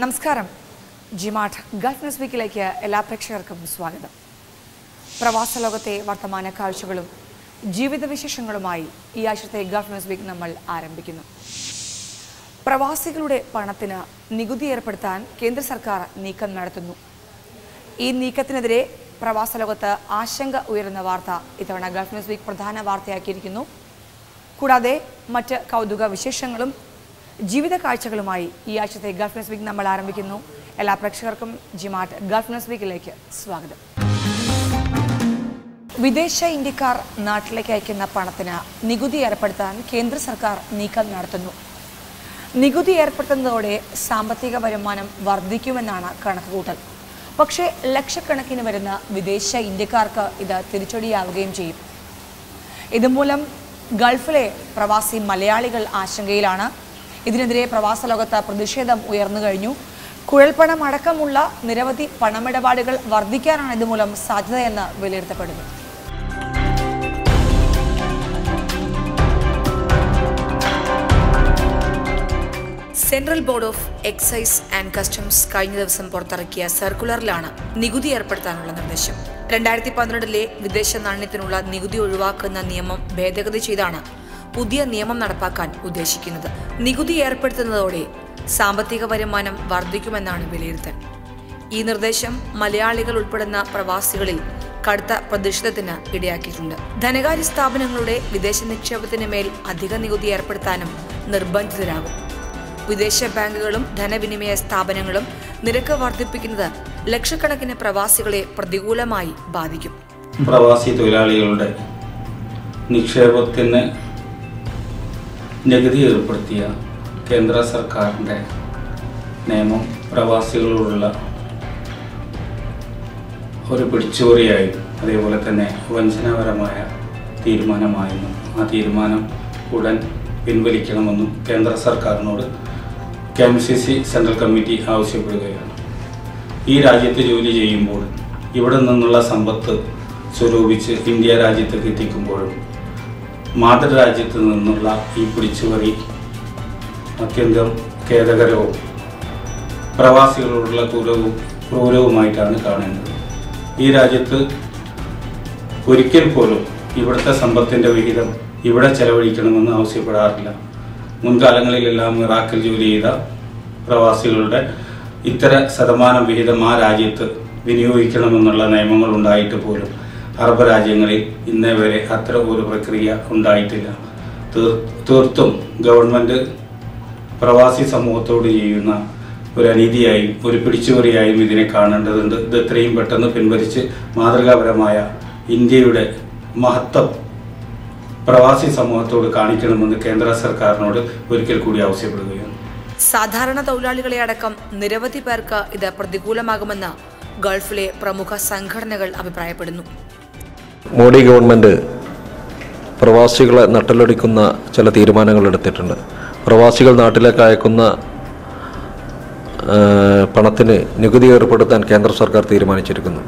നമസ്കാരം. G-Mart Gulf news വീക്കിലേക്ക് എല്ലാ പ്രേക്ഷകർക്കും സ്വാഗതം. പ്രവാസ ലോകത്തെ വർത്തമാന കാഴ്ചകളും ജീവിത വിശേഷങ്ങളുമായി ഈ ആഴ്ചത്തെ ഗൾഫ് ന്യൂസ് വീക്ക് നമ്മൾ ആരംഭിക്കുന്നു. പ്രവാസികളുടെ പണത്തിന് നികുതി ഏർപ്പെടുത്താൻ കേന്ദ്ര സർക്കാർ നീക്കം നടത്തുന്നു. ഈ നീക്കത്തിനെതിരെ പ്രവാസ ലോകത്ത് ആശങ്ക ഉയരുന്ന വാർത്ത ഇത്തവണ ഗൾഫ് ന്യൂസ് വീക്ക് പ്രധാന വാർത്തയാക്കിയിരിക്കുന്നു. കൂടാതെ മറ്റ് കൗതുക വിശേഷങ്ങളും ജീവിത കാഴ്ചകളുമായി ഈ ആഴ്ചത്തെ ഗൾഫ് ന്യൂസ് വീക്ക് നമ്മൾ ആരംഭിക്കുന്നു. എല്ലാ പ്രേക്ഷകർക്കും ജിമാർട്ട് ഗൾഫ് ന്യൂസ് വീക്കിലേക്ക് സ്വാഗതം. വിദേശ ഇന്ത്യക്കാർ നാട്ടിലേക്ക് അയക്കുന്ന പണത്തിന് നികുതി ഏർപ്പെടുത്താൻ കേന്ദ്ര സർക്കാർ നീക്കം നടത്തുന്നു. നികുതി ഏർപ്പെടുത്തുന്നതോടെ സാമ്പത്തിക വരുമാനം വർദ്ധിക്കുമെന്നാണ് കണക്കുകൂട്ടൽ. പക്ഷേ ലക്ഷക്കണക്കിന് വരുന്ന വിദേശ ഇന്ത്യക്കാർക്ക് ഇത് തിരിച്ചടിയാവുകയും ചെയ്യും. ഇതുമൂലം ഗൾഫിലെ പ്രവാസി മലയാളികൾ ആശങ്കയിലാണ്. ഇതിനെതിരെ പ്രവാസ ലോകത്ത് പ്രതിഷേധം ഉയർന്നു കഴിഞ്ഞു. കുഴൽപ്പണം അടക്കമുള്ള നിരവധി പണമിടപാടുകൾ വർദ്ധിക്കാനാണ് ഇതുമൂലം സാധ്യതയെന്ന് വിലയിരുത്തപ്പെടുന്നു. Central board of excise and customs കഴിഞ്ഞ ദിവസം പുറത്തിറക്കിയ സർക്കുലറിലാണ് നികുതി ഏർപ്പെടുത്താനുള്ള നിർദ്ദേശം. 2012 വിദേശ നാണ്യത്തിനുള്ള നികുതി ഒഴിവാക്കുന്ന നിയമം ഭേദഗതി ചെയ്താണ് പുതിയ നിയമം നടപ്പാക്കാൻ ഉദ്ദേശിക്കുന്നത്. നികുതി ഏർപ്പെടുത്തുന്നതോടെ സാമ്പത്തിക വരുമാനം വർദ്ധിക്കുമെന്നാണ് വിലയിരുത്തൽ. ഈ നിർദ്ദേശം മലയാളികൾ ഉൾപ്പെടുന്ന പ്രവാസികളിൽ കടുത്ത പ്രതിഷേധത്തിന് ഇടയാക്കിയിട്ടുണ്ട്. ധനകാര്യ സ്ഥാപനങ്ങളുടെ വിദേശ നിക്ഷേപത്തിന് മേൽ അധിക നികുതി ഏർപ്പെടുത്താനും നിർബന്ധിതരാകും. വിദേശ ബാങ്കുകളും ധനവിനിമയ സ്ഥാപനങ്ങളും നിരക്ക് വർദ്ധിപ്പിക്കുന്നത് ലക്ഷക്കണക്കിന് പ്രവാസികളെ പ്രതികൂലമായി ബാധിക്കും. പ്രവാസി തൊഴിലാളികളുടെ നിക്ഷേപത്തിന് നികുതി ഏർപ്പെടുത്തിയ കേന്ദ്ര സർക്കാരിൻ്റെ നിയമം പ്രവാസികളോടുള്ള ഒരു പിടിച്ചുപറിയായും അതേപോലെ തന്നെ വഞ്ചനാപരമായ തീരുമാനമായെന്നും ആ തീരുമാനം ഉടൻ പിൻവലിക്കണമെന്നും കേന്ദ്ര സർക്കാരിനോട് KMCC സെൻട്രൽ കമ്മിറ്റി ആവശ്യപ്പെടുകയാണ്. ഈ രാജ്യത്ത് ജോലി ചെയ്യുമ്പോൾ ഇവിടെ നിന്നുള്ള സമ്പത്ത് സ്വരൂപിച്ച് ഇന്ത്യ രാജ്യത്തേക്ക് എത്തിക്കുമ്പോഴും മാതൃരാജ്യത്ത് നിന്നുള്ള ഈ പിടിച്ചുപറി അത്യന്തം ഖേദകരവും പ്രവാസികളോടുള്ള ക്രൂരവുമായിട്ടാണ് കാണേണ്ടത്. ഈ രാജ്യത്ത് ഒരിക്കൽ പോലും ഇവിടുത്തെ സമ്പത്തിൻ്റെ വിഹിതം ഇവിടെ ചെലവഴിക്കണമെന്ന് ആവശ്യപ്പെടാറില്ല. മുൻകാലങ്ങളിലെല്ലാം ഇറാഖിൽ ജോലി ചെയ്ത പ്രവാസികളുടെ ഇത്തര ശതമാനം വിഹിതം ആ രാജ്യത്ത് വിനിയോഗിക്കണമെന്നുള്ള നിയമങ്ങൾ ഉണ്ടായിട്ട് പോലും അറബ് രാജ്യങ്ങളിൽ ഇന്നേ വരെ അത്തരം ഒരു പ്രക്രിയ ഉണ്ടായിട്ടില്ല. തീർത്തും ഗവൺമെൻറ് പ്രവാസി സമൂഹത്തോട് ചെയ്യുന്ന ഒരു അനീതിയായും ഒരു പിടിച്ചുപറിയായും ഇതിനെ കാണേണ്ടതുണ്ട്. ഇത് എത്രയും പെട്ടെന്ന് പിൻവലിച്ച് മാതൃകാപരമായ ഇന്ത്യയുടെ മഹത്വം പ്രവാസി സമൂഹത്തോട് കാണിക്കണമെന്ന് കേന്ദ്ര സർക്കാരിനോട് ഒരിക്കൽ കൂടി ആവശ്യപ്പെടുകയാണ്. സാധാരണ തൊഴിലാളികളെ അടക്കം നിരവധി പേർക്ക് ഇത് പ്രതികൂലമാകുമെന്ന് ഗൾഫിലെ പ്രമുഖ സംഘടനകൾ അഭിപ്രായപ്പെടുന്നു. മോഡി ഗവൺമെൻറ് പ്രവാസികളെ നട്ടലൊടിക്കുന്ന ചില തീരുമാനങ്ങൾ എടുത്തിട്ടുണ്ട്. പ്രവാസികൾ നാട്ടിലേക്ക് അയക്കുന്ന പണത്തിന് നികുതി ഏർപ്പെടുത്താൻ കേന്ദ്ര സർക്കാർ തീരുമാനിച്ചിരിക്കുന്നു.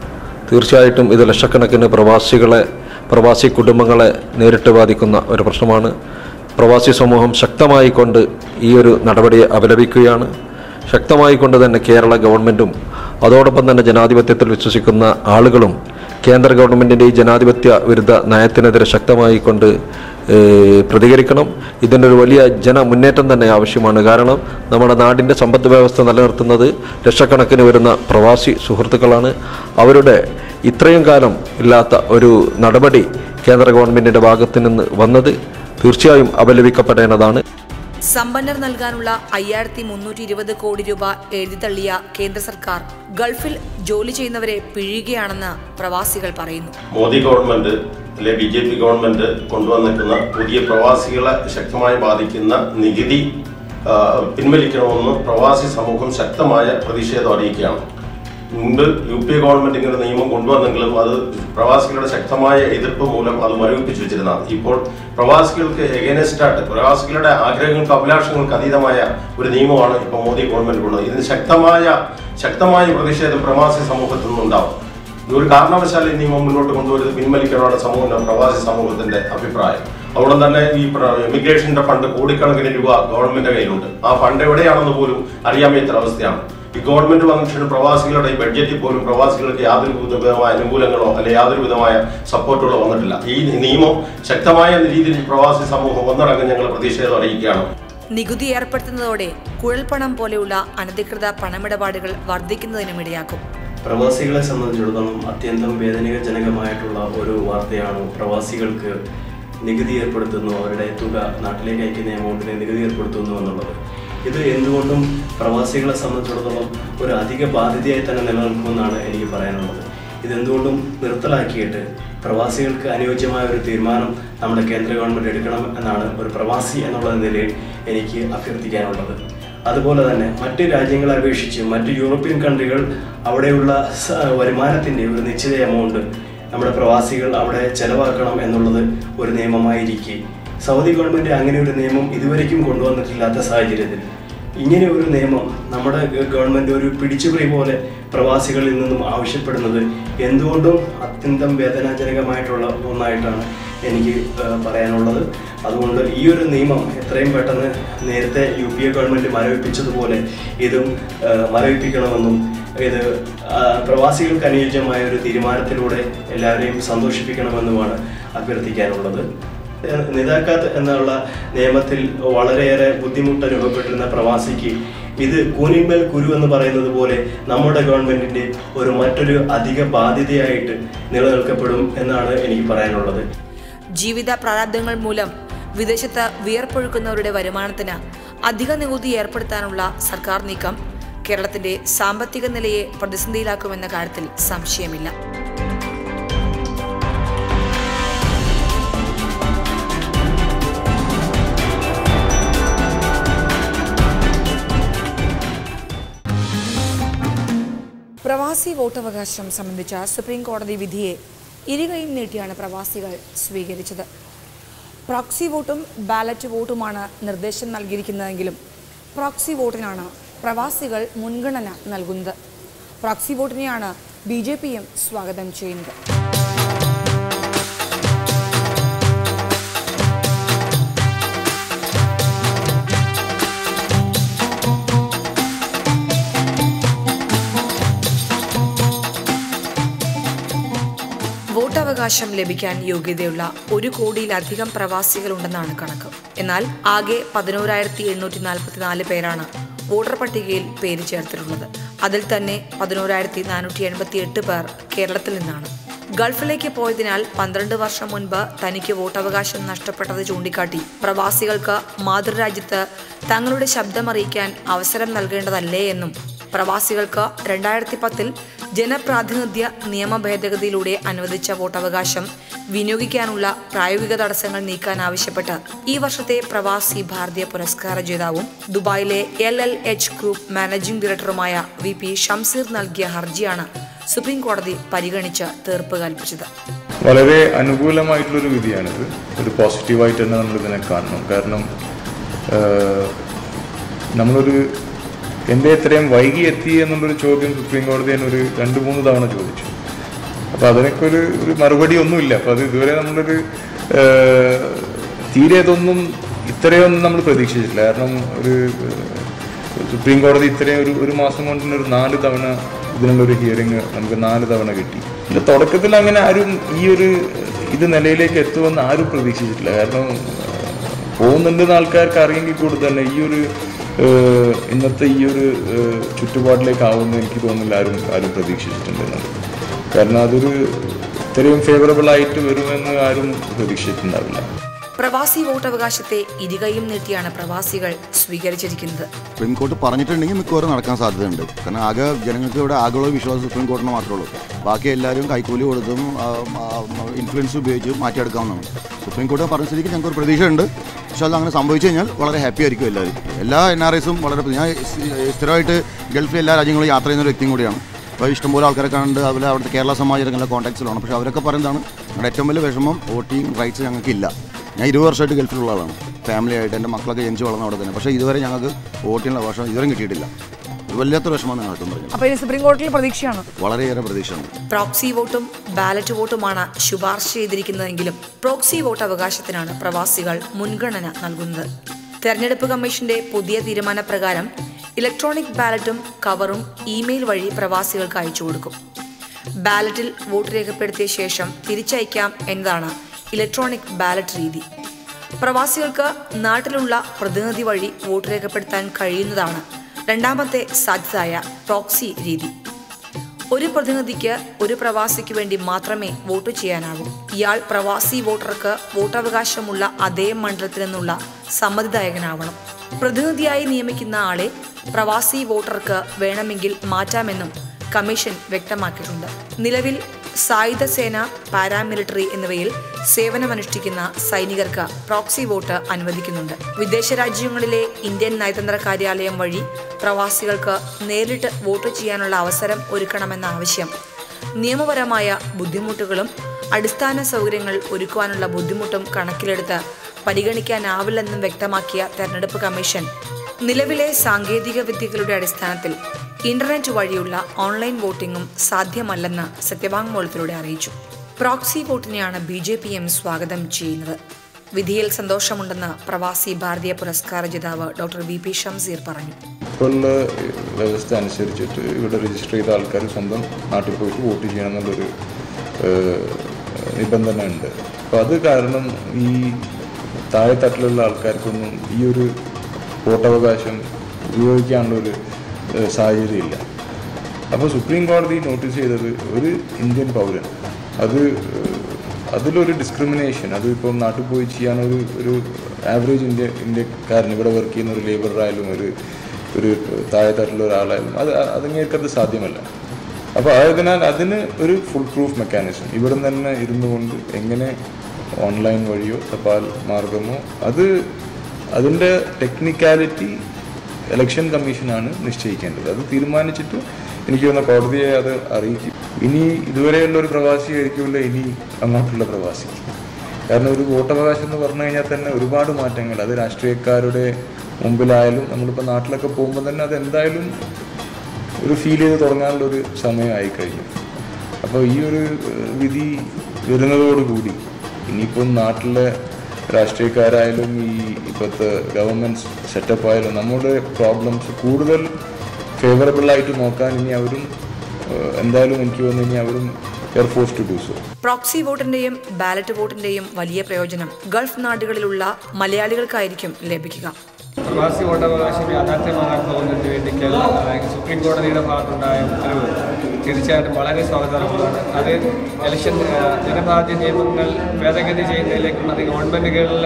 തീർച്ചയായിട്ടും ഇത് ലക്ഷക്കണക്കിന് പ്രവാസി കുടുംബങ്ങളെ നേരിട്ട് ബാധിക്കുന്ന ഒരു പ്രശ്നമാണ്. പ്രവാസി സമൂഹം ശക്തമായി കൊണ്ട് ഈ ഒരു നടപടിയെ അപലപിക്കുകയാണ്. ശക്തമായി കൊണ്ട് തന്നെ കേരള ഗവൺമെൻറ്റും അതോടൊപ്പം തന്നെ ജനാധിപത്യത്തിൽ വിശ്വസിക്കുന്ന ആളുകളും കേന്ദ്ര ഗവൺമെൻറ്റിൻ്റെ ഈ ജനാധിപത്യ വിരുദ്ധ നയത്തിനെതിരെ ശക്തമായി കൊണ്ട് പ്രതികരിക്കണം. ഇതിൻ്റെ ഒരു വലിയ മുന്നേറ്റം തന്നെ ആവശ്യമാണ്. കാരണം നമ്മുടെ നാടിൻ്റെ സമ്പദ് വ്യവസ്ഥ നിലനിർത്തുന്നത് ലക്ഷക്കണക്കിന് വരുന്ന പ്രവാസി സുഹൃത്തുക്കളാണ്. അവരുടെ ഇത്രയും കാലം ഇല്ലാത്ത ഒരു നടപടി കേന്ദ്ര ഗവൺമെൻറ്റിൻ്റെ ഭാഗത്തു നിന്ന് വന്നത് തീർച്ചയായും അപലപിക്കപ്പെടേണ്ടതാണ്. സമ്പന്നർ നൽകാനുള്ള 5320 കോടി രൂപ എഴുതിത്തള്ളിയ കേന്ദ്ര സർക്കാർ ഗൾഫിൽ ജോലി ചെയ്യുന്നവരെ പിഴിയുകയാണെന്ന് പ്രവാസികൾ പറയുന്നു. മോദി ഗവൺമെന്റ് BJP ഗവൺമെന്റ് കൊണ്ടുവന്നിട്ടുള്ള പുതിയ പ്രവാസികളെ ശക്തമായി ബാധിക്കുന്ന നികുതി പിൻവലിക്കണമെന്ന് പ്രവാസി സമൂഹം ശക്തമായ പ്രതിഷേധം അറിയിക്കുകയാണ്. മുമ്പ് UP ഗവൺമെന്റ് ഇങ്ങനെ നിയമം കൊണ്ടുവന്നെങ്കിലും അത് പ്രവാസികളുടെ ശക്തമായ എതിർപ്പ് മൂലം അത് മരവിപ്പിച്ചു വെച്ചിരുന്നതാണ്. ഇപ്പോൾ പ്രവാസികൾക്ക് എഗൈൻസ്റ്റായിട്ട് പ്രവാസികളുടെ ആഗ്രഹങ്ങൾക്ക് അഭിലാഷങ്ങൾക്ക് അതീതമായ ഒരു നിയമമാണ് ഇപ്പോൾ മോദി ഗവൺമെന്റ് കൊണ്ടുവന്നത്. ഇതിന് ശക്തമായ പ്രതിഷേധം പ്രവാസി സമൂഹത്തിൽ നിന്നുണ്ടാവും. ഒരു കാരണവശാലും ഈ നിയമം മുന്നോട്ട് കൊണ്ടുവരുന്നത് പിൻവലിക്കാനുള്ള പ്രവാസി സമൂഹത്തിന്റെ അഭിപ്രായം. അതുകൊണ്ട് തന്നെ ഈ ഇമിഗ്രേഷന്റെ ഫണ്ട് കോടിക്കണക്കിന് രൂപ ഗവൺമെന്റ് കയ്യിലുണ്ട്. ആ ഫണ്ട് എവിടെയാണെന്ന് പോലും അറിയാൻ പറ്റുന്ന അവസ്ഥയാണ്. ഈ ഗവൺമെന്റ് വന്നിട്ട് പ്രവാസികളുടെ ഈ ബഡ്ജറ്റിൽ പോലും പ്രവാസികൾക്ക് യാതൊരു വിധമായ അനുകൂലങ്ങളോ അല്ലെങ്കിൽ യാതൊരു വിധമായ സപ്പോർട്ടുകളോ വന്നിട്ടില്ല. ഈ നിയമം ശക്തമായ രീതിയിൽ പ്രവാസി സമൂഹം ഒന്നടങ്കം ഞങ്ങൾ പ്രതിഷേധം അറിയിക്കുകയാണ്. നികുതി ഏർപ്പെടുത്തുന്നതോടെ കുഴൽപ്പണം പോലെയുള്ള അനധികൃത പണമിടപാടുകൾ വർദ്ധിക്കുന്നതിനുമിടയാക്കും. പ്രവാസികളെ സംബന്ധിച്ചിടത്തോളം അത്യന്തം വേദനാജനകമായിട്ടുള്ള ഒരു വാർത്തയാണ് പ്രവാസികൾക്ക് നികുതി ഏർപ്പെടുത്തുന്നു, അവരുടെ തുക നാട്ടിലേക്ക് അയക്കുന്ന എമൗണ്ടിന് നികുതി ഏർപ്പെടുത്തുന്നു എന്നുള്ളത്. ഇത് എന്തുകൊണ്ടും പ്രവാസികളെ സംബന്ധിച്ചിടത്തോളം ഒരു അധിക ബാധ്യതയായി തന്നെ നിലനിൽക്കുമെന്നാണ് എനിക്ക് പറയാനുള്ളത്. ഇതെന്തുകൊണ്ടും നിർത്തലാക്കിയിട്ട് പ്രവാസികൾക്ക് അനുയോജ്യമായ ഒരു തീരുമാനം നമ്മുടെ കേന്ദ്ര ഗവൺമെൻറ് എടുക്കണം എന്നാണ് ഒരു പ്രവാസി എന്നുള്ള നിലയിൽ എനിക്ക് അഭ്യർത്ഥിക്കാനുള്ളത്. അതുപോലെ തന്നെ മറ്റ് രാജ്യങ്ങളെ അപേക്ഷിച്ച് മറ്റ് യൂറോപ്യൻ കൺട്രികൾ അവിടെയുള്ള വരുമാനത്തിൻ്റെ ഒരു നിശ്ചിത എമൗണ്ട് നമ്മുടെ പ്രവാസികൾ അവിടെ ചെലവാക്കണം എന്നുള്ളത് ഒരു നിയമമായിരിക്കെ സൗദി ഗവൺമെൻറ് അങ്ങനെ ഒരു നിയമം ഇതുവരെയ്ക്കും കൊണ്ടുവന്നിട്ടില്ലാത്ത സാഹചര്യത്തിൽ ഇങ്ങനെ ഒരു നിയമം നമ്മുടെ ഗവൺമെൻറ് ഒരു പിടിച്ചുപറി പോലെ പ്രവാസികളിൽ നിന്നും ആവശ്യപ്പെടുന്നത് എന്തുകൊണ്ടും അത്യന്തം വേദനാജനകമായിട്ടുള്ള ഒന്നായിട്ടാണ് എനിക്ക് പറയാനുള്ളത്. അതുകൊണ്ട് ഈ ഒരു നിയമം എത്രയും പെട്ടെന്ന് നേരത്തെ UPA ഗവൺമെൻറ് മരവിപ്പിച്ചതുപോലെ ഇതും മരവിപ്പിക്കണമെന്നും ഇത് പ്രവാസികൾക്ക് അനുയോജ്യമായ ഒരു തീരുമാനത്തിലൂടെ എല്ലാവരെയും സന്തോഷിപ്പിക്കണമെന്നുമാണ് അഭ്യർത്ഥിക്കാനുള്ളത്. നിതാക്കാത്ത് എന്നുള്ള നിയമത്തിൽ വളരെയേറെ ബുദ്ധിമുട്ട് അനുഭവപ്പെട്ടിരുന്ന പ്രവാസിക്ക് ഇത് കൂനിന്മേൽ കുരു എന്ന് പറയുന്നത് പോലെ നമ്മുടെ ഗവൺമെന്റിന്റെ മറ്റൊരു അധിക ബാധ്യതയായിട്ട് നിലനിൽക്കപ്പെടും എന്നാണ് എനിക്ക് പറയാനുള്ളത്. ജീവിത പ്രാരാബ്ദങ്ങൾ മൂലം വിദേശത്ത് വിയർപ്പൊഴുക്കുന്നവരുടെ വരുമാനത്തിന് അധിക നികുതി ഏർപ്പെടുത്താനുള്ള സർക്കാർ നീക്കം കേരളത്തിന്റെ സാമ്പത്തിക നിലയെ പ്രതിസന്ധിയിലാക്കുമെന്ന കാര്യത്തിൽ സംശയമില്ല. പ്രവാസി വോട്ടവകാശം സംബന്ധിച്ച സുപ്രീം കോടതി വിധിയെ ഇരുകൈയും നീട്ടിയാണ് പ്രവാസികൾ സ്വീകരിച്ചത്. പ്രോക്സി വോട്ടും ബാലറ്റ് വോട്ടുമാണ് നിർദ്ദേശം നൽകിയിരിക്കുന്നതെങ്കിലും പ്രോക്സി വോട്ടിനാണ് പ്രവാസികൾ മുൻഗണന നൽകുന്നത്. പ്രോക്സി വോട്ടിനെയാണ് BJPയും സ്വാഗതം ചെയ്യുന്നത്. വോട്ടവകാശം ലഭിക്കാൻ യോഗ്യതയുള്ള 1 കോടിയിലധികം പ്രവാസികളുണ്ടെന്നാണ് കണക്ക്. എന്നാൽ ആകെ 11,844 പേരാണ് വോട്ടർ പട്ടികയിൽ പേര് ചേർത്തിട്ടുള്ളത്. അതിൽ തന്നെ 11,488 പേർ കേരളത്തിൽ നിന്നാണ്. ഗൾഫിലേക്ക് പോയതിനാൽ 12 വർഷം മുൻപ് തനിക്ക് വോട്ടവകാശം നഷ്ടപ്പെട്ടത് ചൂണ്ടിക്കാട്ടി പ്രവാസികൾക്ക് മാതൃരാജ്യത്ത് തങ്ങളുടെ ശബ്ദമറിയിക്കാൻ അവസരം നൽകേണ്ടതല്ലേ എന്നും പ്രവാസികൾക്ക് 2010 ജനപ്രാതിനിധ്യ നിയമ ഭേദഗതിയിലൂടെ അനുവദിച്ച വോട്ടവകാശം വിനിയോഗിക്കാനുള്ള പ്രായോഗിക തടസ്സങ്ങൾ നീക്കാൻ ആവശ്യപ്പെട്ട് ഈ വർഷത്തെ പ്രവാസി ഭാരതീയ പുരസ്കാര ജേതാവും ദുബായിലെ LLH ഗ്രൂപ്പ് മാനേജിംഗ് ഡയറക്ടറുമായ VP ഷംസീർ നൽകിയ ഹർജിയാണ് സുപ്രീം കോടതി പരിഗണിച്ച് തീർപ്പ് കൽപ്പിച്ചത്. വളരെ അനുകൂലമായിട്ടുള്ളൊരു വിധിയാണിത്. ഒരു പോസിറ്റീവായിട്ട് തന്നെ നമ്മളിതിനെ കാണണം. കാരണം നമ്മളൊരു എൻ്റെ ഇത്രയും വൈകി എത്തി എന്നുള്ളൊരു ചോദ്യം സുപ്രീം കോടതി തന്നെ ഒരു 2-3 തവണ ചോദിച്ചു. അപ്പോൾ അതിനൊക്കെ ഒരു മറുപടി ഒന്നുമില്ല. അപ്പോൾ അത് ഇതുവരെ നമ്മളൊരു തീരെ ഇത്രയൊന്നും നമ്മൾ പ്രതീക്ഷിച്ചിട്ടില്ല. കാരണം ഒരു സുപ്രീം കോടതി ഇത്രയും ഒരു മാസം കൊണ്ട് തന്നെ ഒരു 4 തവണ ഇതിനുള്ളൊരു ഹിയറിങ് നമുക്ക് 4 തവണ കിട്ടി. ഇതിൻ്റെ തുടക്കത്തിൽ അങ്ങനെ ആരും ഇത് നിലയിലേക്ക് എത്തുമെന്ന് ആരും പ്രതീക്ഷിച്ചിട്ടില്ല. കാരണം പോകുന്നുണ്ടെന്ന് ആൾക്കാർക്ക് അറിയെങ്കിൽ കൂടി തന്നെ ഇന്നത്തെ ചുറ്റുപാടിലേക്കാവുമെന്ന് എനിക്ക് തോന്നുന്നില്ല ആരും പ്രതീക്ഷിച്ചിട്ടുണ്ടെന്നത്. കാരണം അതൊരു ഇത്രയും ഫേവറബിൾ ആയിട്ട് വരുമെന്ന് ആരും പ്രതീക്ഷിച്ചിട്ടുണ്ടാവില്ല. പ്രവാസി വോട്ടവകാശത്തെ ഇരുകൈയും നീട്ടിയാണ് പ്രവാസികൾ സ്വീകരിച്ചിരിക്കുന്നത്. സുപ്രീം കോർട്ട് പറഞ്ഞിട്ടുണ്ടെങ്കിൽ മിക്കവാറും നടക്കാൻ സാധ്യതയുണ്ട്. കാരണം ആകെ ജനങ്ങൾക്ക് ഇവിടെ ആകെയുള്ള വിശ്വാസം സുപ്രീം കോർട്ടിന് മാത്രമേ ഉള്ളൂ. ബാക്കി എല്ലാവരും കൈക്കൂലി കൊടുത്തും ഇൻഫ്ലുവൻസ് ഉപയോഗിച്ച് മാറ്റിയെടുക്കാവുന്നതാണ്. സുപ്രീം കോർട്ട് പറഞ്ഞ സ്ഥിതിക്ക് ഞങ്ങൾക്ക് ഒരു പ്രതീക്ഷയുണ്ട്. പക്ഷേ അത് അങ്ങനെ സംഭവിച്ചു കഴിഞ്ഞാൽ വളരെ ഹാപ്പി ആയിരിക്കും എല്ലാവരും. എല്ലാ NRIസും വളരെ, ഞാൻ സ്ഥിരമായിട്ട് ഗൾഫിലെ എല്ലാ രാജ്യങ്ങളും യാത്ര ചെയ്യുന്ന ഒരു വ്യക്തിയും കൂടിയാണ്. അപ്പോൾ ഇഷ്ടംപോലെ ആൾക്കാരെ കാണുന്നുണ്ട്. അതുപോലെ അവിടുത്തെ കേരള സമാജത്തിലുള്ള കോൺടാക്ട്സിലാണ്. പക്ഷേ അവരൊക്കെ പറയുന്നതാണ് ഞങ്ങളുടെ ഏറ്റവും വലിയ വിഷമം വോട്ടിംഗ് റൈറ്റ്സ് ഞങ്ങൾക്കില്ല. ഞാൻ 20 വർഷമായിട്ട് ഗൾഫിലുള്ള ആളാണ്. ഫാമിലി ആയിട്ട് എൻ്റെ മക്കളൊക്കെ ജനിച്ച് വളർന്ന അവിടെ തന്നെ. പക്ഷേ ഇതുവരെ ഞങ്ങൾക്ക് വോട്ടിനുള്ള അവകാശം ഇതുവരെ കിട്ടിയിട്ടില്ല. വല്ലാത്ത വിഷമമാണ് ഞങ്ങൾക്ക്. സുപ്രീം കോടതിയിൽ പ്രതീക്ഷയാണ്, വളരെയേറെ പ്രതീക്ഷയാണ്. പ്രോക്സി വോട്ടും ബാലറ്റ് വോട്ടുമാണ് ശുപാർശ ചെയ്തിരിക്കുന്നതെങ്കിലും പ്രോക്സി വോട്ട് അവകാശത്തിനാണ് പ്രവാസികൾ മുൻഗണന നൽകുന്നത്. തെരഞ്ഞെടുപ്പ് കമ്മീഷന്റെ പുതിയ തീരുമാനപ്രകാരം ഇലക്ട്രോണിക് ബാലറ്റും കവറും ഇമെയിൽ വഴി പ്രവാസികൾക്ക് അയച്ചു കൊടുക്കും. ബാലറ്റിൽ വോട്ട് രേഖപ്പെടുത്തിയ ശേഷം തിരിച്ചയക്കാം എന്നതാണ് ഇലക്ട്രോണിക് ബാലറ്റ് രീതി. പ്രവാസികൾക്ക് നാട്ടിലുള്ള പ്രതിനിധി വഴി വോട്ട് രേഖപ്പെടുത്താൻ കഴിയുന്നതാണ് രണ്ടാമത്തെ സാധ്യതയായ പ്രോക്സി രീതി. ഒരു പ്രതിനിധിക്ക് ഒരു പ്രവാസിക്ക് വേണ്ടി മാത്രമേ വോട്ട് ചെയ്യാനാവൂ. ഇയാൾ പ്രവാസി വോട്ടർക്ക് വോട്ടവകാശമുള്ള അതേ മണ്ഡലത്തിൽ നിന്നുള്ള സമ്മതിദായകനാവണം. പ്രതിനിധിയായി നിയമിക്കുന്ന ആളെ പ്രവാസി വോട്ടർക്ക് വേണമെങ്കിൽ മാറ്റാമെന്നും കമ്മീഷൻ വ്യക്തമാക്കിയിട്ടുണ്ട്. നിലവിൽ സായുധ സേന, പാരാമിലിറ്ററി എന്നിവയിൽ സേവനമനുഷ്ഠിക്കുന്ന സൈനികർക്ക് പ്രോക്സി വോട്ട് അനുവദിക്കുന്നുണ്ട്. വിദേശ രാജ്യങ്ങളിലെ ഇന്ത്യൻ നയതന്ത്ര കാര്യാലയം വഴി പ്രവാസികൾക്ക് നേരിട്ട് വോട്ട് ചെയ്യാനുള്ള അവസരം ഒരുക്കണമെന്ന ആവശ്യം നിയമപരമായ ബുദ്ധിമുട്ടുകളും അടിസ്ഥാന സൗകര്യങ്ങൾ ഒരുക്കുവാനുള്ള ബുദ്ധിമുട്ടും കണക്കിലെടുത്ത് പരിഗണിക്കാനാവില്ലെന്നും വ്യക്തമാക്കിയ തെരഞ്ഞെടുപ്പ് കമ്മീഷൻ നിലവിലെ സാങ്കേതിക വിദ്യകളുടെ അടിസ്ഥാനത്തിൽ ഇന്റർനെറ്റ് വഴിയുള്ള ഓൺലൈൻ വോട്ടിംഗും സാധ്യമല്ലെന്ന് സത്യവാങ്മൂലത്തിലൂടെ അറിയിച്ചു. പ്രോക്സി വോട്ടിനെയാണ് BJPM സ്വാഗതം ചെയ്യുന്നത്. വിധിയിൽ സന്തോഷമുണ്ടെന്ന് പ്രവാസി ഭാരതീയ പുരസ്കാര ജേതാവ് ഡോക്ടർ VP ഷംസീർ പറഞ്ഞു. ഇപ്പോഴുള്ള വ്യവസ്ഥ അനുസരിച്ചിട്ട് ഇവിടെ രജിസ്റ്റർ ചെയ്ത ആൾക്കാർ സ്വന്തം നാട്ടിൽ പോയിട്ട് വോട്ട് ചെയ്യണം എന്നുള്ളൊരു നിബന്ധന ഉണ്ട്. അപ്പോൾ അത് കാരണം ഈ താഴെത്തട്ടിലുള്ള ആൾക്കാർക്കൊന്നും ഈ ഒരു വോട്ടവകാശം ഉപയോഗിക്കാനുള്ളൊരു സാഹചര്യമില്ല. അപ്പോൾ സുപ്രീം കോടതി നോട്ടീസ് ചെയ്തത് ഒരു ഇന്ത്യൻ പൗരൻ അതിലൊരു ഡിസ്ക്രിമിനേഷൻ, അതിപ്പം നാട്ടിൽ പോയി ചെയ്യാനൊരു ആവറേജ് ഇന്ത്യക്കാരൻ ഇവിടെ വർക്ക് ചെയ്യുന്ന ഒരു ലേബറായാലും ഒരു താഴെത്തട്ടിലുള്ള ഒരാളായാലും അതങ്ങേക്കത് സാധ്യമല്ല. അപ്പോൾ ആയതിനാൽ അതിന് ഒരു ഫുൾ പ്രൂഫ് മെക്കാനിസം ഇവിടെ നിന്ന് തന്നെ ഇരുന്നു കൊണ്ട് എങ്ങനെ ഓൺലൈൻ വഴിയോ തപാൽ മാർഗമോ അതിൻ്റെ ടെക്നിക്കാലിറ്റി ഇലക്ഷൻ കമ്മീഷനാണ് നിശ്ചയിക്കേണ്ടത്. അത് തീരുമാനിച്ചിട്ട് എനിക്ക് തോന്നുന്ന കോടതിയെ അത് അറിയിക്കും. ഇനി ഇതുവരെയുള്ള ഒരു പ്രവാസി ആയിരിക്കില്ല ഇനി അങ്ങോട്ടുള്ള പ്രവാസി. കാരണം ഒരു വോട്ടവകാശം എന്ന് പറഞ്ഞു കഴിഞ്ഞാൽ തന്നെ ഒരുപാട് മാറ്റങ്ങൾ, അത് രാഷ്ട്രീയക്കാരുടെ മുമ്പിലായാലും നമ്മളിപ്പോൾ നാട്ടിലൊക്കെ പോകുമ്പോൾ തന്നെ അത് എന്തായാലും ഒരു ഫീൽ ചെയ്ത് തുടങ്ങാനുള്ളൊരു സമയമായി കഴിഞ്ഞു. അപ്പോൾ ഈ ഒരു വിധി വരുന്നതോടുകൂടി ഇനിയിപ്പം നാട്ടിലെ രാഷ്ട്രീയക്കാരായാലും ഈ ഇപ്പോഴത്തെ ഗവൺമെൻറ് സെറ്റപ്പ് ആയാലും നമ്മുടെ പ്രോബ്ലംസ് കൂടുതൽ ഫേവറബിളായിട്ട് നോക്കാൻ ഇനി അവരും എന്തായാലും എനിക്ക് തോന്നുന്നു ഇനി അവരും are forced to do so. Proxy വോട്ടിന്റെയും ബാലറ്റ് വോട്ടിന്റെയും വലിയ പ്രയോജനം ഗൾഫ് നാടുകളിലുള്ള മലയാളികൾക്കായിരിക്കും ലഭിക്കുക. പ്രവാസി വോട്ടവകാശം യാഥാർത്ഥ്യമാകാൻ പോകുന്നതിന് വേണ്ടി സുപ്രീം കോടതിയുടെ ഭാഗത്തുണ്ടായ ഉത്തരവ് തീർച്ചയായിട്ടും വളരെ സ്വാഗതാർഹമാണ്. അത് ഇലക്ഷൻ ജനഭാഗ്യ നിയമങ്ങൾ ഭേദഗതി ചെയ്യുന്നതിലേക്കും അത് ഗവൺമെൻറ്റുകളിൽ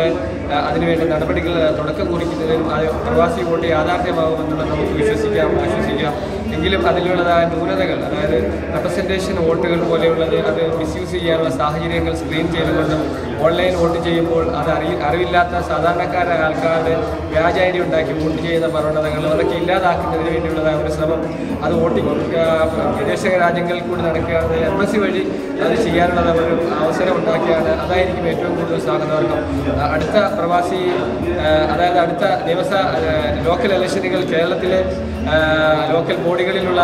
അതിനുവേണ്ടി നടപടികൾ തുടക്കം കുറിക്കുന്നതിനും അത് പ്രവാസി വോട്ട് യാഥാർത്ഥ്യമാകുമെന്നുള്ളത് നമുക്ക് ആശ്വസിക്കാം. എങ്കിലും അതിലുള്ളതായ ന്യൂനതകൾ, അതായത് റെപ്രസെൻറ്റേഷൻ വോട്ടുകൾ പോലെയുള്ളത് അത് മിസ്യൂസ് ചെയ്യാനുള്ള സാഹചര്യങ്ങൾ സ്ക്രീൻ ചെയ്തുകൊണ്ടും ഓൺലൈൻ വോട്ട് ചെയ്യുമ്പോൾ അത് അറിവില്ലാത്ത സാധാരണക്കാരായ ആൾക്കാരുടെ വ്യാജ ഐഡി ഉണ്ടാക്കി വോട്ട് ചെയ്യുന്ന പ്രവണതകൾ അതൊക്കെ ഇല്ലാതാക്കുന്നതിന് വേണ്ടിയുള്ളതായ ഒരു ശ്രമം അത് വോട്ടിംഗ് വിദേശ രാജ്യങ്ങളിൽ കൂടി നടക്കുകയാണ്. എംബസി വഴി അത് ചെയ്യാനുള്ള ഒരു അവസരം ഉണ്ടാക്കിയാണ്. അതായിരിക്കും ഏറ്റവും കൂടുതൽ സ്വാഗതാർഹം. അടുത്ത പ്രവാസി അതായത് അടുത്ത ലോക്കൽ ഇലക്ഷനുകൾ കേരളത്തിലെ ലോക്കൽ ബോഡികളിലുള്ള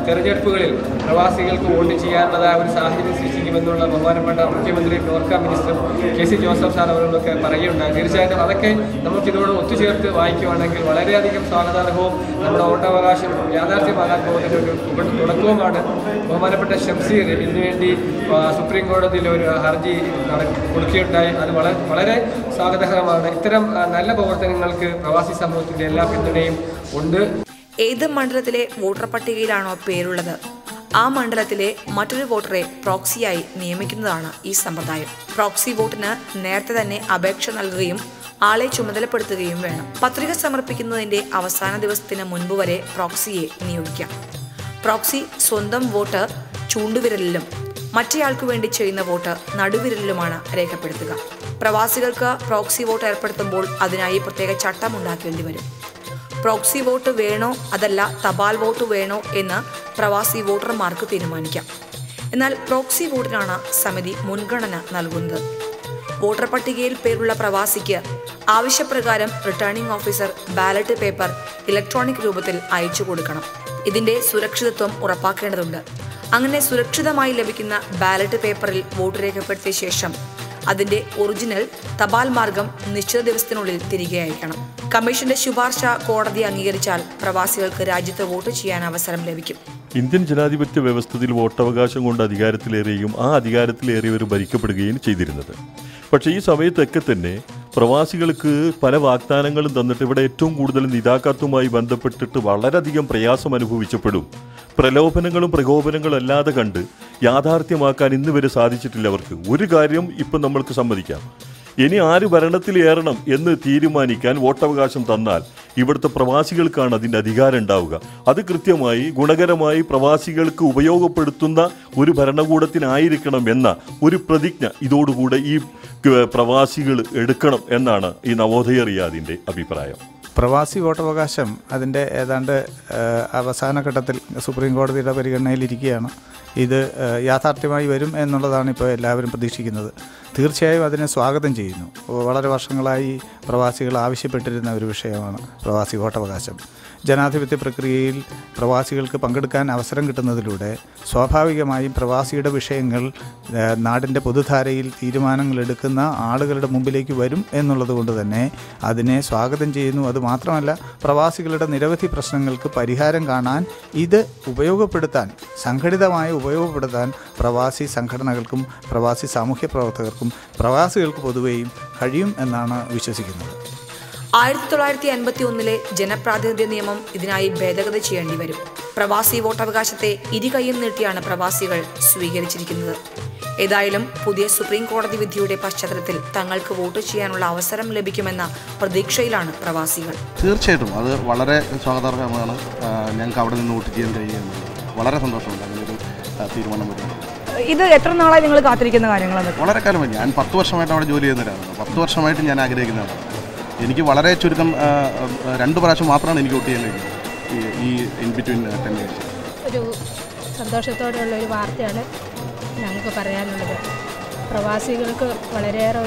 തെരഞ്ഞെടുപ്പുകളിൽ പ്രവാസികൾക്ക് വോട്ട് ചെയ്യാനുള്ളതായ ഒരു സാഹചര്യം സൃഷ്ടിക്കുമെന്നുള്ള ബഹുമാനപ്പെട്ട മുഖ്യമന്ത്രി Norka minister KC Joseph sir അവരോടൊക്കെ പറയുകയുണ്ടായി. തീർച്ചയായിട്ടും അതൊക്കെ നമുക്കിതോട് ഒത്തുചേർത്ത് വായിക്കുകയാണെങ്കിൽ വളരെയധികം സ്വാഗതാർഹവും നമ്മുടെ വോട്ടവകാശം യാഥാർത്ഥ്യമാകാൻ പോകുന്ന ഒരു തുടക്കവുമാണ്. ബഹുമാനപ്പെട്ട ഷംസീർ ഇതിനുവേണ്ടി സുപ്രീം കോടതിയിൽ ഒരു ഹർജി കൊടുക്കുകയുണ്ടായി. അത് വളരെ സ്വാഗതകരമാണ്. ഇത്തരം നല്ല പ്രവർത്തനങ്ങൾക്ക് പ്രവാസി സമൂഹത്തിൻ്റെ എല്ലാ പിന്തുണയും ഉണ്ട്. ഏത് മണ്ഡലത്തിലെ വോട്ടർ പട്ടികയിലാണോ പേരുള്ളത് ആ മണ്ഡലത്തിലെ മറ്റൊരു വോട്ടറെ പ്രോക്സിയായി നിയമിക്കുന്നതാണ് ഈ സമ്പ്രദായം. പ്രോക്സി വോട്ടിന് നേരത്തെ തന്നെ അപേക്ഷ നൽകുകയും ആളെ ചുമതലപ്പെടുത്തുകയും വേണം. പത്രിക സമർപ്പിക്കുന്നതിന്റെ അവസാന ദിവസത്തിന് മുൻപ് വരെ പ്രോക്സിയെ നിയോഗിക്കാം. പ്രോക്സി സ്വന്തം വോട്ട് ചൂണ്ടുവിരലിലും മറ്റേയാൾക്കു വേണ്ടി ചെയ്യുന്ന വോട്ട് നടുവിരലിലുമാണ് രേഖപ്പെടുത്തുക. പ്രവാസികൾക്ക് പ്രോക്സി വോട്ട് ഏർപ്പെടുത്തുമ്പോൾ അതിനായി പ്രത്യേക ചട്ടം ഉണ്ടാക്കേണ്ടി വരും. പ്രോക്സി വോട്ട് വേണോ അതല്ല തപാൽ വോട്ട് വേണോ എന്ന് പ്രവാസി വോട്ടർമാർക്ക് തീരുമാനിക്കാം. എന്നാൽ പ്രോക്സി വോട്ടിനാണ് സമിതി മുൻഗണന നൽകുന്നത്. വോട്ടർ പട്ടികയിൽ പേരുള്ള പ്രവാസിക്ക് ആവശ്യപ്രകാരം returning officer ballot paper electronic രൂപത്തിൽ അയച്ചു കൊടുക്കണം. ഇതിന്റെ സുരക്ഷിതത്വം ഉറപ്പാക്കേണ്ടതുണ്ട്. അങ്ങനെ സുരക്ഷിതമായി ലഭിക്കുന്ന ബാലറ്റ് പേപ്പറിൽ വോട്ട് രേഖപ്പെടുത്തിയ ശേഷം അതിന്റെ ഒറിജിനൽ തപാൽ മാർഗം നിശ്ചിത ദിവസത്തിനുള്ളിൽ തിരികെ അയക്കണം. കമ്മീഷന്റെ ശുപാർശ കോടതി അംഗീകരിച്ചാൽ പ്രവാസികൾക്ക് രാജ്യത്ത് വോട്ട് ചെയ്യാൻ അവസരം ലഭിക്കും. ഇന്ത്യൻ ജനാധിപത്യ വ്യവസ്ഥയിൽ വോട്ടവകാശം കൊണ്ട് അധികാരത്തിലേറുകയും ആ അധികാരത്തിലേറിയവർ ഭരിക്കപ്പെടുകയും ചെയ്തിരുന്നത്. പക്ഷേ ഈ സമയത്തൊക്കെ തന്നെ പ്രവാസികൾക്ക് പല വാഗ്ദാനങ്ങളും തന്നിട്ട് ഇവിടെ ഏറ്റവും കൂടുതൽ നിതാക്കത്തുമായി ബന്ധപ്പെട്ടിട്ട് വളരെയധികം പ്രയാസം അനുഭവിച്ചപ്പെടും. പ്രലോഭനങ്ങളും പ്രകോപനങ്ങളും അല്ലാതെ കണ്ട് യാഥാർത്ഥ്യമാക്കാൻ ഇന്ന് വരെ സാധിച്ചിട്ടില്ല അവർക്ക്. ഒരു കാര്യം ഇപ്പം നമ്മൾക്ക് സമ്മതിക്കാം, ഇനി ആര് ഭരണത്തിലേറണം എന്ന് തീരുമാനിക്കാൻ വോട്ടവകാശം തന്നാൽ ഇവിടുത്തെ പ്രവാസികൾക്കാണ് അതിൻ്റെ അധികാരം ഉണ്ടാവുക. അത് കൃത്യമായി ഗുണകരമായി പ്രവാസികൾക്ക് ഉപയോഗപ്പെടുത്തുന്ന ഒരു ഭരണകൂടത്തിനായിരിക്കണം എന്ന ഒരു പ്രതിജ്ഞ ഇതോടുകൂടെ ഈ പ്രവാസികൾ എടുക്കണം എന്നാണ് ഈ നവോദയ റിയാദിൻ്റെ അഭിപ്രായം. പ്രവാസി വോട്ടവകാശം അതിൻ്റെ ഏതാണ്ട് അവസാന ഘട്ടത്തിൽ സുപ്രീം കോടതിയുടെ പരിഗണനയിലിരിക്കുകയാണ്. ഇത് യാഥാർത്ഥ്യമായി വരും എന്നുള്ളതാണ് ഇപ്പോൾ എല്ലാവരും പ്രതീക്ഷിക്കുന്നത്. തീർച്ചയായും അതിനെ സ്വാഗതം ചെയ്യുന്നു. വളരെ വർഷങ്ങളായി പ്രവാസികൾ ആവശ്യപ്പെട്ടിരുന്ന ഒരു വിഷയമാണ് പ്രവാസി വോട്ടവകാശം. ജനാധിപത്യ പ്രക്രിയയിൽ പ്രവാസികൾക്ക് പങ്കെടുക്കാൻ അവസരം കിട്ടുന്നതിലൂടെ സ്വാഭാവികമായും പ്രവാസിയുടെ വിഷയങ്ങൾ നാടിൻ്റെ പൊതുധാരയിൽ തീരുമാനങ്ങൾ എടുക്കുന്ന ആളുകളുടെ മുമ്പിലേക്ക് വരും എന്നുള്ളത് കൊണ്ട് തന്നെ അതിനെ സ്വാഗതം ചെയ്യുന്നു. അതുമാത്രമല്ല, പ്രവാസികളുടെ നിരവധി പ്രശ്നങ്ങൾക്ക് പരിഹാരം കാണാൻ ഇത് സംഘടിതമായി ഉപയോഗപ്പെടുത്താൻ പ്രവാസി സംഘടനകൾക്കും പ്രവാസി സാമൂഹ്യ പ്രവർത്തകർക്കും പ്രവാസികൾക്ക് പൊതുവെയും കഴിയും എന്നാണ് വിശ്വസിക്കുന്നത്. 1951 ജനപ്രാതിനിധ്യ നിയമം ഇതിനായി ഭേദഗതി ചെയ്യേണ്ടി വരും. പ്രവാസി വോട്ടവകാശത്തെ ഇരുകൈയും നീട്ടിയാണ് പ്രവാസികൾ സ്വീകരിച്ചിരിക്കുന്നത്. ഏതായാലും പുതിയ സുപ്രീം കോടതി വിധിയുടെ പശ്ചാത്തലത്തിൽ തങ്ങൾക്ക് വോട്ട് ചെയ്യാനുള്ള അവസരം ലഭിക്കുമെന്ന പ്രതീക്ഷയിലാണ് പ്രവാസികൾ. തീർച്ചയായിട്ടും അത് വളരെ സ്വാഗതാർഹമാണ്. ഞങ്ങൾക്ക് അവിടെ നിന്ന് വോട്ട് ചെയ്യാൻ കഴിയുന്നത് വളരെ സന്തോഷമുണ്ട്. അങ്ങനൊരു തീരുമാനം വരുന്നത്. ഇത് എത്ര നാളായി നിങ്ങൾ കാത്തിരിക്കുന്ന കാര്യങ്ങളാണ്? വളരെ കാലമായി. ഞാൻ 10 വർഷമായിട്ട് അവിടെ ജോലി ചെയ്യുന്നവരാണ്. 10 വർഷമായിട്ട് ഞാൻ ആഗ്രഹിക്കുന്നതാണ്. എനിക്ക് വളരെ ചുരുക്കം 2 പ്രാവശ്യം മാത്രമാണ് എനിക്ക് വോട്ട് ചെയ്യാൻ കഴിയുന്നത് ഈ ഇൻ ബിറ്റ്വീൻ 10 ഇയേഴ്സ്. ഒരു സന്തോഷത്തോടെയുള്ള ഒരു വാർത്തയാണ് ഞങ്ങൾക്ക് പറയാനുള്ളത്. പ്രവാസികൾക്ക് വളരെയേറെ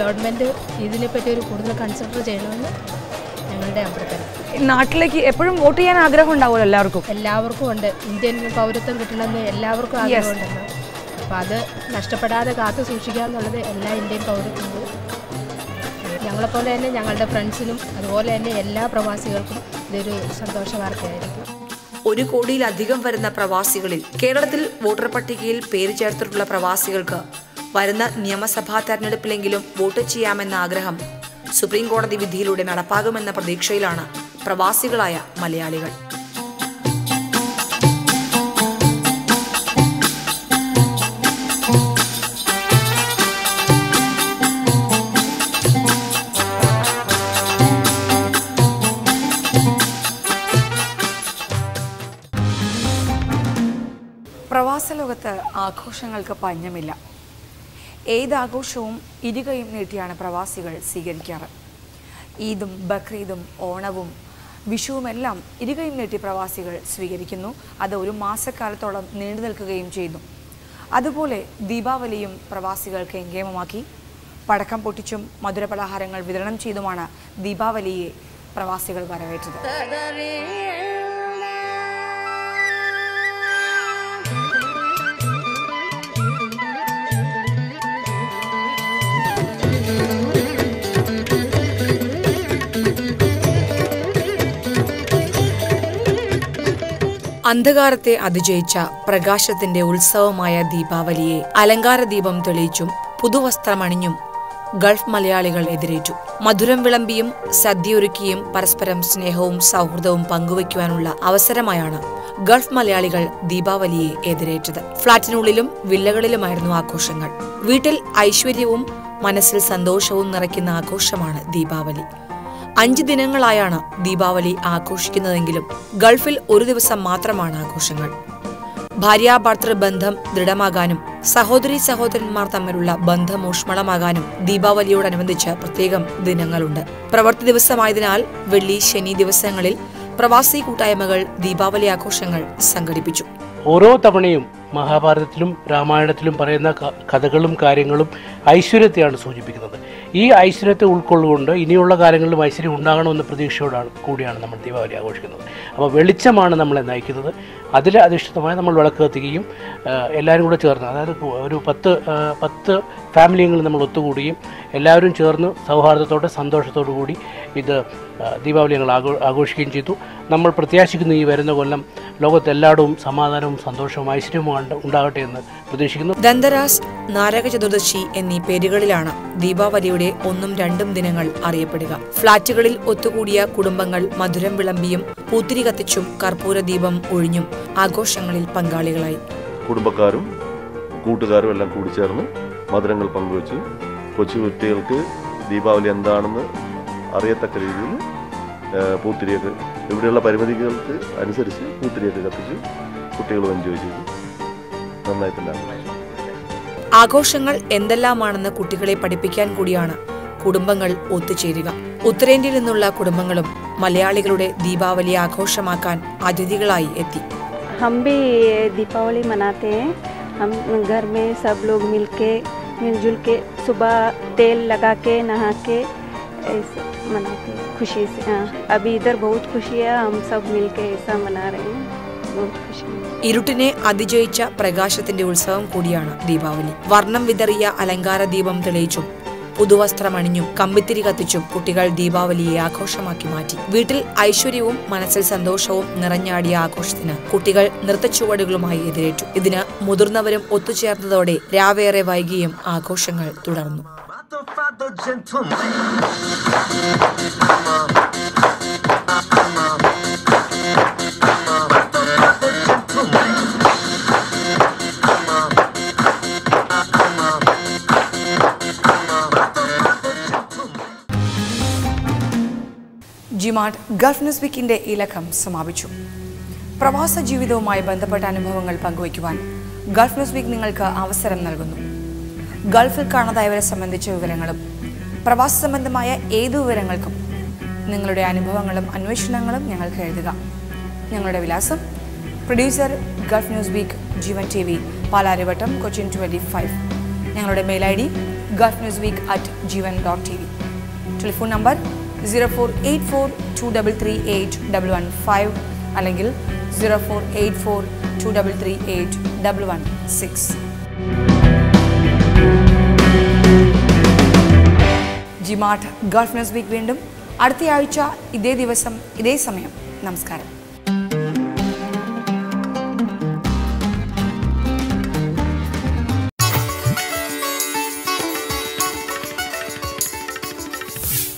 ഗവൺമെൻറ് ഇതിനെപ്പറ്റി ഒരു കൂടുതൽ കൺസിഡർ ചെയ്യണമെന്ന് ഞങ്ങളുടെ അഭ്യർത്ഥന. നാട്ടിലേക്ക് എപ്പോഴും വോട്ട് ചെയ്യാൻ ആഗ്രഹം ഉണ്ടാവുമല്ലോ എല്ലാവർക്കും ഉണ്ട്. ഇന്ത്യൻ പൗരത്വം കിട്ടണമെന്ന് എല്ലാവർക്കും ആഗ്രഹമുണ്ടല്ലോ. അപ്പോൾ അത് നഷ്ടപ്പെടാതെ കാത്തു സൂക്ഷിക്കുക എന്നുള്ളത് എല്ലാ ഇന്ത്യൻ പൗരത്തിനും, ഞങ്ങളെപ്പോലെ തന്നെ ഞങ്ങളുടെ ഫ്രണ്ട്സിനും അതുപോലെ തന്നെ എല്ലാ പ്രവാസികൾക്കും ഇതൊരു സന്തോഷ വാർത്തയായിരിക്കും. 1 കോടിയിലധികം വരുന്ന പ്രവാസികളിൽ കേരളത്തിൽ വോട്ടർ പട്ടികയിൽ പേര് ചേർത്തിട്ടുള്ള പ്രവാസികൾക്ക് വരുന്ന നിയമസഭാ തെരഞ്ഞെടുപ്പിലെങ്കിലും വോട്ട് ചെയ്യാമെന്ന ആഗ്രഹം സുപ്രീം കോടതി വിധിയിലൂടെ നടപ്പാകുമെന്ന പ്രതീക്ഷയിലാണ് പ്രവാസികളായ മലയാളികൾ. പ്രവാസ ലോകത്ത് ആഘോഷങ്ങൾക്ക് പഞ്ഞമില്ല. ഏതാഘോഷവും ഇരുകൈയും നീട്ടിയാണ് പ്രവാസികൾ സ്വീകരിക്കാറ്. ഈദും ബക്രീദും ഓണവും വിഷുവുമെല്ലാം ഇരുകൈയും നീട്ടി പ്രവാസികൾ സ്വീകരിക്കുന്നു. അത് ഒരു മാസക്കാലത്തോളം നീണ്ടു നിൽക്കുകയും ചെയ്യുന്നു. അതുപോലെ ദീപാവലിയും പ്രവാസികൾ കെങ്കേമമാക്കി പടക്കം പൊട്ടിച്ചും മധുരപലഹാരങ്ങൾ വിതരണം ചെയ്തുമാണ് ദീപാവലിയെ പ്രവാസികൾ വരവേറ്റത്. അന്ധകാരത്തെ അതിജയിച്ച പ്രകാശത്തിന്റെ ഉത്സവമായ ദീപാവലിയെ അലങ്കാര ദീപം തെളിയിച്ചും പുതുവസ്ത്രമണിഞ്ഞും ഗൾഫ് മലയാളികൾ എതിരേറ്റു. മധുരം വിളമ്പിയും സദ്യയൊരുക്കിയും പരസ്പരം സ്നേഹവും സൗഹൃദവും പങ്കുവയ്ക്കുവാനുള്ള അവസരമായാണ് ഗൾഫ് മലയാളികൾ ദീപാവലിയെ എതിരേറ്റത്. ഫ്ളാറ്റിനുള്ളിലും വില്ലകളിലുമായിരുന്നു ആഘോഷങ്ങൾ. വീട്ടിൽ ഐശ്വര്യവും മനസ്സിൽ സന്തോഷവും നിറയ്ക്കുന്ന ആഘോഷമാണ് ദീപാവലി. 5 ദിനങ്ങളായാണ് ദീപാവലി ആഘോഷിക്കുന്നതെങ്കിലും ഗൾഫിൽ ഒരു ദിവസം മാത്രമാണ് ആഘോഷങ്ങൾ. ഭാര്യാഭർത്തൃ ബന്ധം ദൃഢമാകാനും സഹോദരീ സഹോദരന്മാർ തമ്മിലുള്ള ബന്ധം ഊഷ്മളമാകാനും ദീപാവലിയോടനുബന്ധിച്ച് പ്രത്യേകം ദിനങ്ങളുണ്ട്. പ്രവൃത്തി ദിവസമായതിനാൽ വെള്ളി, ശനി ദിവസങ്ങളിൽ പ്രവാസി കൂട്ടായ്മകൾ ദീപാവലി ആഘോഷങ്ങൾ സംഘടിപ്പിച്ചു. ഓരോ തവണയും മഹാഭാരതത്തിലും രാമായണത്തിലും പറയുന്ന കഥകളും കാര്യങ്ങളും ഐശ്വര്യത്തെയാണ് സൂചിപ്പിക്കുന്നത്. ഈ ഐശ്വര്യത്തെ ഉൾക്കൊള്ളുകൊണ്ട് ഇനിയുള്ള കാലങ്ങളിലും ഐശ്വര്യം ഉണ്ടാകണമെന്ന പ്രതീക്ഷയോടാണ് കൂടിയാണ് നമ്മൾ ദീപാവലി ആഘോഷിക്കുന്നത്. അപ്പോൾ വെളിച്ചമാണ് നമ്മളെ നയിക്കുന്നത്. അതിൽ അധിഷ്ഠിതമായി നമ്മൾ വിളക്ക് കത്തിക്കുകയും എല്ലാവരും കൂടെ ചേർന്ന്, അതായത് ഒരു 10 ഫാമിലികൾ നമ്മൾ ഒത്തുകൂടുകയും എല്ലാവരും ചേർന്ന് സൗഹാർദ്ദത്തോടെ സന്തോഷത്തോടു കൂടി ഇത് ദീപാവലി ഞങ്ങൾ ആഘോഷിക്കുകയും ചെയ്തു. നമ്മൾ പ്രത്യാശിക്കുന്നു ഈ വരുന്ന കൊല്ലം ലോകത്തെല്ലായിടവും സമാധാനവും സന്തോഷവും ഐശ്വര്യവും ഉണ്ടാകട്ടെ എന്ന് പ്രതീക്ഷിക്കുന്നു. ദന്തരാസ്, നാരക ചതുർദശി എന്നീ പേരുകളിലാണ് ദീപാവലിയുടെ 1ഉം 2ഉം ദിനങ്ങൾ അറിയപ്പെടുക. ഫ്ളാറ്റുകളിൽ ഒത്തുകൂടിയ കുടുംബങ്ങൾ മധുരം വിളമ്പിയും പൂത്തിരി കത്തിച്ചും കർപ്പൂര ദീപം ഒഴിഞ്ഞും ആഘോഷങ്ങളിൽ പങ്കാളികളായി. കുടുംബക്കാരും കൂട്ടുകാരും എല്ലാം കൂടി ചേർന്ന് മധുരങ്ങൾ പങ്കുവച്ച് കൊച്ചു കുട്ടികൾക്ക് ദീപാവലി എന്താണെന്ന് അറിയത്തക്ക രീതിയിൽ പൂത്തിരിയൊക്കെ ഇവിടെയുള്ള പരിമിതികൾക്ക് അനുസരിച്ച് പൂത്തിരിയൊക്കെ കത്തിച്ച് കുട്ടികളും എൻജോയ് ചെയ്തു നന്നായിട്ടുണ്ടാകും. ആഘോഷങ്ങൾ എന്തെല്ലാമാണെന്ന് കുട്ടികളെ പഠിപ്പിക്കാൻ കൂടിയാണ് കുടുംബങ്ങൾ ഒത്തുചേരുക. ഉത്തരേന്ത്യയിൽ നിന്നുള്ള കുടുംബങ്ങളും മലയാളികളുടെ ദീപാവലി ആഘോഷമാക്കാൻ അതിഥികളായി എത്തി. हम भी दीपावली मनाते हैं. हम घर में सब लोग मिलजुल के सुबह तेल लगा के नहा के ऐसे मनाते हैं खुशी से. अभी इधर बहुत खुशी है. हम सब मिलके ऐसा मना रहे हैं. बहुत खुशी. ഇരുട്ടിനെ അതിജയിച്ച പ്രകാശത്തിന്റെ ഉത്സവം കൂടിയാണ് ദീപാവലി. വർണ്ണം വിതറിയ അലങ്കാര ദീപം തെളിയിച്ചും പുതുവസ്ത്രമണിഞ്ഞും കമ്പിത്തിരി കത്തിച്ചും കുട്ടികൾ ദീപാവലിയെ ആഘോഷമാക്കി മാറ്റി. വീട്ടിൽ ഐശ്വര്യവും മനസ്സിൽ സന്തോഷവും നിറഞ്ഞാടിയ ആഘോഷത്തിന് കുട്ടികൾ നൃത്തച്ചുവടുകളുമായി എതിരേറ്റു. ഇതിന് മുതിർന്നവരും ഒത്തുചേർന്നതോടെ രാവേറെ വൈകിയും ആഘോഷങ്ങൾ തുടർന്നു. ജിമാർട്ട് ഗൾഫ് ന്യൂസ് വീക്കിന്റെ ഈ ലക്കം സമാപിച്ചു. പ്രവാസ ജീവിതവുമായി ബന്ധപ്പെട്ട അനുഭവങ്ങൾ പങ്കുവയ്ക്കുവാൻ ഗൾഫ് ന്യൂസ് വീക്ക് നിങ്ങൾക്ക് അവസരം നൽകുന്നു. ഗൾഫിൽ കാണാതായവരെ സംബന്ധിച്ച വിവരങ്ങളും പ്രവാസ സംബന്ധമായ ഏതു വിവരങ്ങൾക്കും നിങ്ങളുടെ അനുഭവങ്ങളും അന്വേഷണങ്ങളും ഞങ്ങൾക്ക് എഴുതുക. ഞങ്ങളുടെ വിലാസം: പ്രൊഡ്യൂസർ ഗൾഫ് ന്യൂസ് വീക്ക്, ജീവൻ TV, പാലാരിവട്ടം, കൊച്ചിൻ 25. ഞങ്ങളുടെ mail ID gulfnewsweek@gvan.tv. Telephone number 0484233815 അല്ലെങ്കിൽ 0484233816. ജിമാർട്ട് ഗൾഫ് ന്യൂസ് വീക്ക് വീണ്ടും അടുത്തയാഴ്ച ഇതേ ദിവസം ഇതേ സമയം. നമസ്കാരം.